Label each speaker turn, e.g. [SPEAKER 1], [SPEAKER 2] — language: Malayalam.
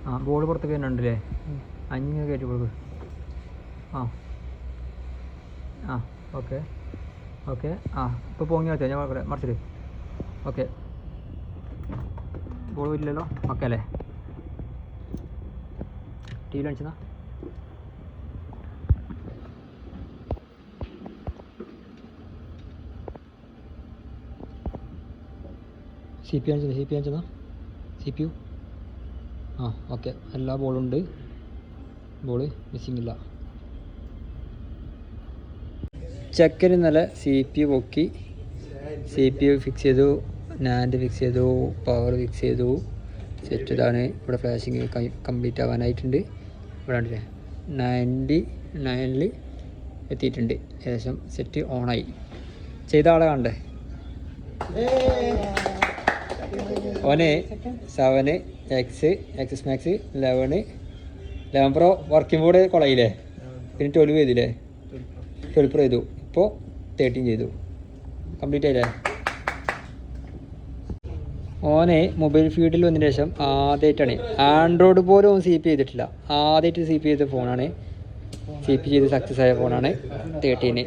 [SPEAKER 1] ആ ബോൾ പുറത്തേക്ക് വരുന്നുണ്ടല്ലേ? അഞ്ഞിങ്ങനെ കയറ്റി കൊടുക്കും. ആ ആ ഓക്കെ ഓക്കെ. ആ ഇപ്പോൾ പൊങ്ങി വെച്ചാൽ ഞാൻ കുഴപ്പമില്ല, മറിച്ചിട്ട്. ഓക്കെ, ബോൾ വരില്ലല്ലോ. ഓക്കെ അല്ലേ? ടി വി കാണിച്ചെന്നാ സി പി കാണിച്ചെന്നാ സി പി യു. ആ ഓക്കെ, എല്ലാ ബോളുണ്ട്, ബോള് മിസ്സിങ് ഇല്ല. ചെക്കൻ ഇന്നലെ സി പി യു പൊക്കി, സി പി യു ഫിക്സ് ചെയ്തു, നാൻഡ് ഫിക്സ് ചെയ്തു, പവർ ഫിക്സ് ചെയ്തു. സെറ്റ് ഇതാണ്. ഇവിടെ ഫ്ലാഷിങ് കംപ്ലീറ്റ് ആവാനായിട്ടുണ്ട്. ഇവിടെ കണ്ടില്ലേ 99 എത്തിയിട്ടുണ്ട്. ഏകദേശം സെറ്റ് ഓണായി. ചെയ്ത ആളെ കണ്ടേ, ഓന് 7 X Max 11 pro working board കൊളയില്ലേ, പിന്നെ 12 ചെയ്തില്ലേ, 12 പ്രോ ചെയ്തു, ഇപ്പോൾ 13 ചെയ്തു. കംപ്ലീറ്റ് ആയില്ലേ? ഓനെ മൊബൈൽ ഫീൽഡിൽ വന്നതിന് ശേഷം ആദ്യമായിട്ടാണ്, ആൻഡ്രോയിഡ് പോലും ഓൻ സി പി ചെയ്തിട്ടില്ല. ആദ്യമായിട്ട് സി പി ചെയ്ത ഫോണാണ്, സി പി ചെയ്ത് സക്സസ് ആയ ഫോണാണ് 13.